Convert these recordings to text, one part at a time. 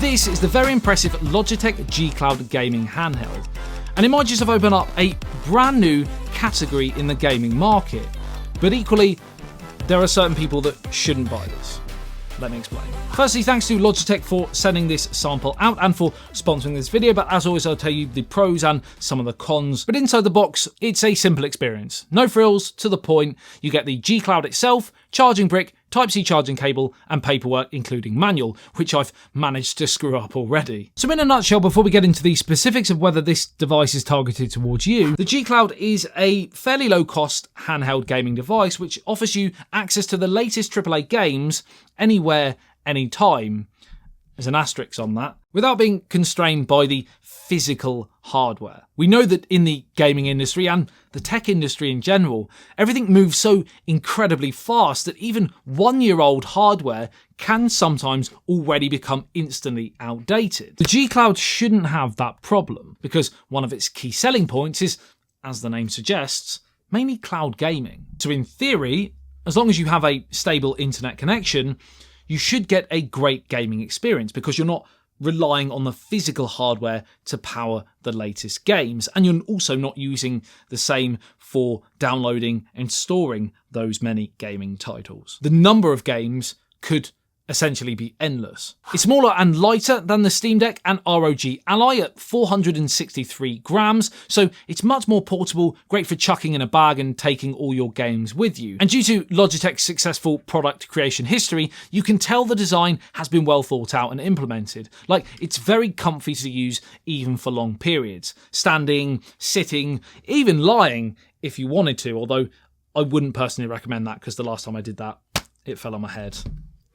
This is the very impressive Logitech G Cloud gaming handheld. And it might just have opened up a brand new category in the gaming market. But equally, there are certain people that shouldn't buy this. Let me explain. Firstly, thanks to Logitech for sending this sample out and for sponsoring this video, but as always I'll tell you the pros and some of the cons. But inside the box, it's a simple experience. No frills, to the point. You get the G Cloud itself, charging brick, Type-C charging cable, and paperwork including manual, which I've managed to screw up already. So in a nutshell, before we get into the specifics of whether this device is targeted towards you, the G Cloud is a fairly low-cost handheld gaming device which offers you access to the latest AAA games anywhere, anytime. There's an asterisk on that, without being constrained by the physical hardware. We know that in the gaming industry and the tech industry in general, everything moves so incredibly fast that even 1-year-old hardware can sometimes already become instantly outdated. The G Cloud shouldn't have that problem because one of its key selling points is, as the name suggests, mainly cloud gaming. So in theory, as long as you have a stable internet connection, you should get a great gaming experience because you're not relying on the physical hardware to power the latest games, and you're also not using the same for downloading and storing those many gaming titles. The number of games could essentially be endless. It's smaller and lighter than the Steam Deck and ROG Ally at 463 grams, so it's much more portable, great for chucking in a bag and taking all your games with you. And due to Logitech's successful product creation history, you can tell the design has been well thought out and implemented. Like, it's very comfy to use even for long periods. Standing, sitting, even lying if you wanted to, although I wouldn't personally recommend that because the last time I did that, it fell on my head.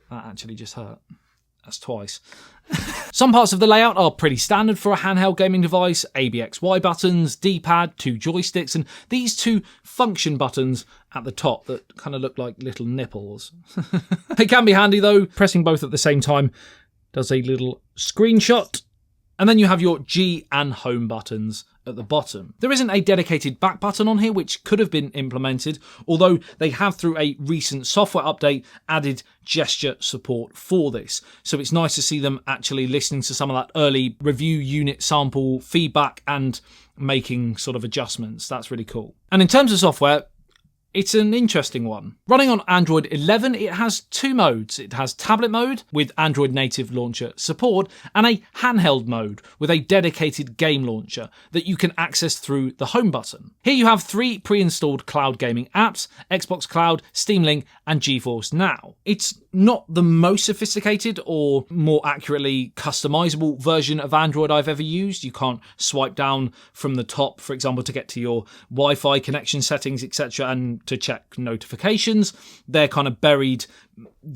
That actually just hurt. That's twice. Some parts of the layout are pretty standard for a handheld gaming device. abxy buttons, dpad, 2 joysticks, and these 2 function buttons at the top that kind of look like little nipples. It can be handy though. Pressing both at the same time does a little screenshot. And then you have your G and home buttons at the bottom. There isn't a dedicated back button on here, which could have been implemented, although they have, through a recent software update, added gesture support for this. So it's nice to see them actually listening to some of that early review unit sample feedback and making sort of adjustments. That's really cool. And in terms of software, it's an interesting one. Running on Android 11, it has 2 modes. It has tablet mode with Android native launcher support and a handheld mode with a dedicated game launcher that you can access through the home button. Here you have 3 pre-installed cloud gaming apps: Xbox Cloud, Steam Link, and Geforce Now. It's not the most sophisticated or more accurately customizable version of Android I've ever used. You can't swipe down from the top, for example, to get to your Wi-Fi connection settings, etc., and to check notifications. They're kind of buried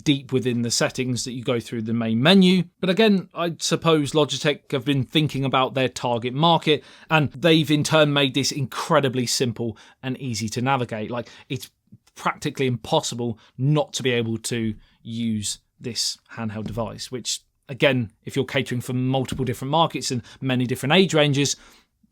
deep within the settings that you go through the main menu. But again, I suppose Logitech have been thinking about their target market, and they've in turn made this incredibly simple and easy to navigate. Like, it's practically impossible not to be able to use this handheld device, which again, if you're catering for multiple different markets and many different age ranges,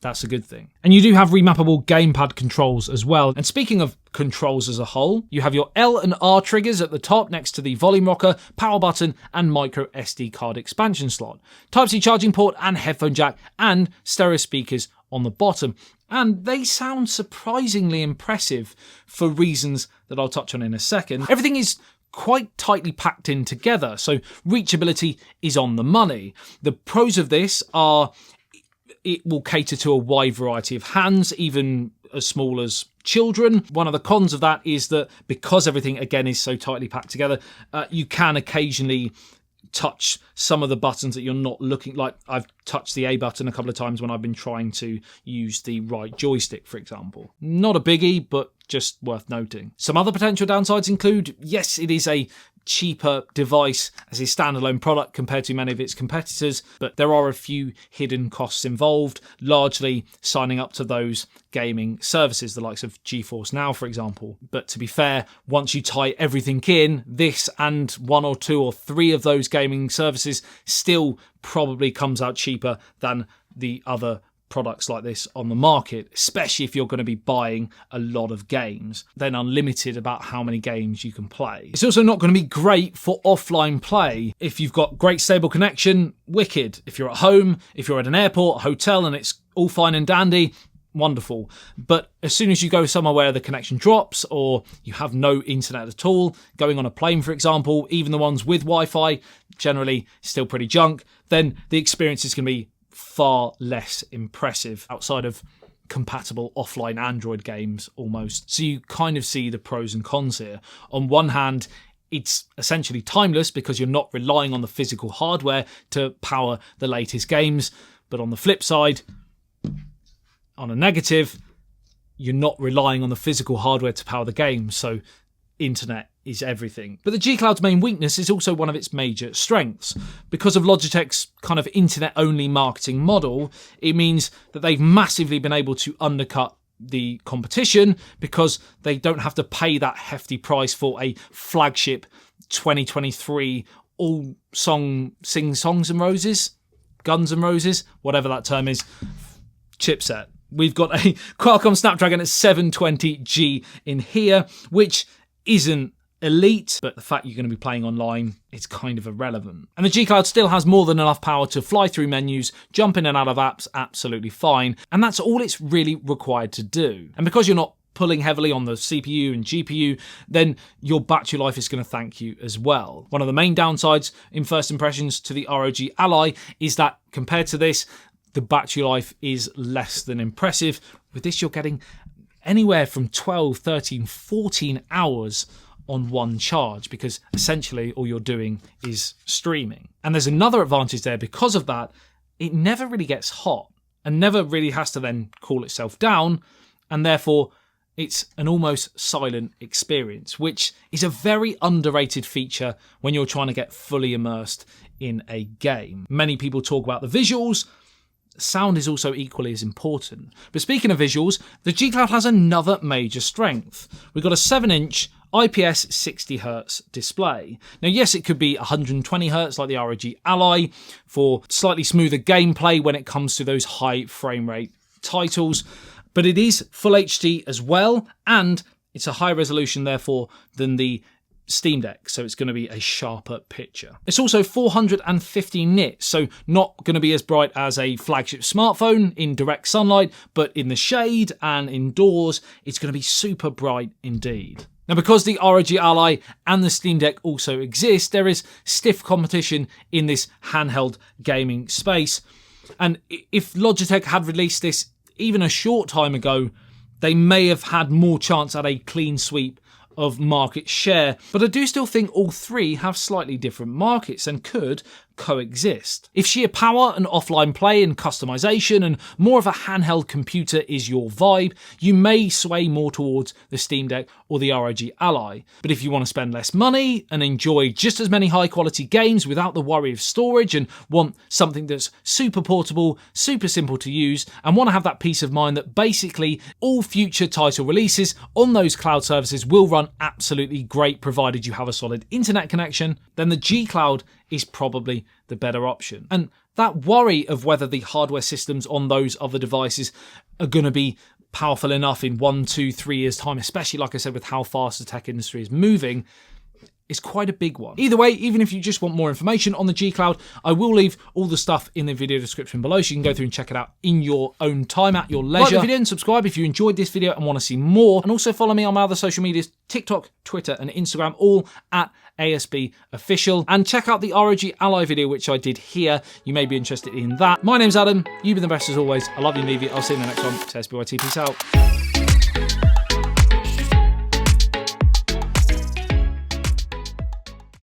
that's a good thing. And you do have remappable gamepad controls as well. And speaking of controls as a whole, you have your L and R triggers at the top next to the volume rocker, power button, and micro SD card expansion slot, Type-C charging port and headphone jack, and stereo speakers on the bottom. And they sound surprisingly impressive for reasons that I'll touch on in a second. Everything is quite tightly packed in together, so reachability is on the money. The pros of this are it will cater to a wide variety of hands, even as small as children. One of the cons of that is that because everything, again, is so tightly packed together, you can occasionally touch some of the buttons that you're not looking. Like, I've touched the A button a couple of times when I've been trying to use the right joystick, for example. Not a biggie, but just worth noting. Some other potential downsides include, yes, it is a cheaper device as a standalone product compared to many of its competitors, but there are a few hidden costs involved, largely signing up to those gaming services, the likes of Geforce Now, for example. But to be fair, once you tie everything in, this and 1 or 2 or 3 of those gaming services still probably comes out cheaper than the other products like this on the market, especially if you're going to be buying a lot of games, then unlimited about how many games you can play. It's also not going to be great for offline play. If you've got great stable connection, wicked. If you're at home, if you're at an airport, a hotel, and it's all fine and dandy, wonderful. But as soon as you go somewhere where the connection drops or you have no internet at all, going on a plane, for example, even the ones with Wi-Fi, generally still pretty junk, then the experience is going to be far less impressive outside of compatible offline Android games almost. So you kind of see the pros and cons here. On one hand, it's essentially timeless because you're not relying on the physical hardware to power the latest games. But on the flip side, on a negative, you're not relying on the physical hardware to power the game, so internet is everything. But the G Cloud's main weakness is also one of its major strengths. Because of Logitech's kind of internet-only marketing model, it means that they've massively been able to undercut the competition because they don't have to pay that hefty price for a flagship 2023 sing songs and roses, Guns and Roses, whatever that term is, chipset. We've got a Qualcomm Snapdragon 720G in here, which isn't elite, but the fact you're going to be playing online, it's kind of irrelevant. And the G Cloud still has more than enough power to fly through menus, jump in and out of apps absolutely fine, and that's all it's really required to do. And because you're not pulling heavily on the CPU and GPU, then your battery life is going to thank you as well. One of the main downsides in first impressions to the ROG Ally is that compared to this, the battery life is less than impressive. With this, you're getting anywhere from 12, 13, 14 hours on one charge because essentially all you're doing is streaming. And there's another advantage there because of that. It never really gets hot and never really has to then cool itself down, and therefore it's an almost silent experience, which is a very underrated feature when you're trying to get fully immersed in a game. Many people talk about the visuals. Sound is also equally as important. But speaking of visuals, the G Cloud has another major strength. We've got a 7-inch IPS 60Hz display. Now, yes, it could be 120Hz like the ROG Ally for slightly smoother gameplay when it comes to those high frame rate titles, but it is full HD as well, and it's a higher resolution, therefore, than the Steam Deck, so it's going to be a sharper picture. It's also 450 nits, so not going to be as bright as a flagship smartphone in direct sunlight, but in the shade and indoors, it's going to be super bright indeed. Now, because the ROG Ally and the Steam Deck also exist, there is stiff competition in this handheld gaming space. And if Logitech had released this even a short time ago, they may have had more chance at a clean sweep of market share, but I do still think all three have slightly different markets and could coexist. If sheer power and offline play and customization and more of a handheld computer is your vibe, you may sway more towards the Steam Deck or the ROG Ally. But if you want to spend less money and enjoy just as many high quality games without the worry of storage and want something that's super portable, super simple to use, and want to have that peace of mind that basically all future title releases on those cloud services will run absolutely great provided you have a solid internet connection, then the G Cloud is probably the better option. And that worry of whether the hardware systems on those other devices are going to be powerful enough in 1, 2, 3 years' time, especially, like I said, with how fast the tech industry is moving, is quite a big one. Either way, even if you just want more information on the G Cloud, I will leave all the stuff in the video description below so you can go through and check it out in your own time at your leisure. Like the video and subscribe if you enjoyed this video and want to see more. And also follow me on my other social medias, TikTok, Twitter and Instagram, all at ASB Official. And check out the ROG Ally video, which I did here. You may be interested in that. My name's Adam. You've been the best as always. I love you and leave you. I'll see you in the next one. ASBYT. Peace out.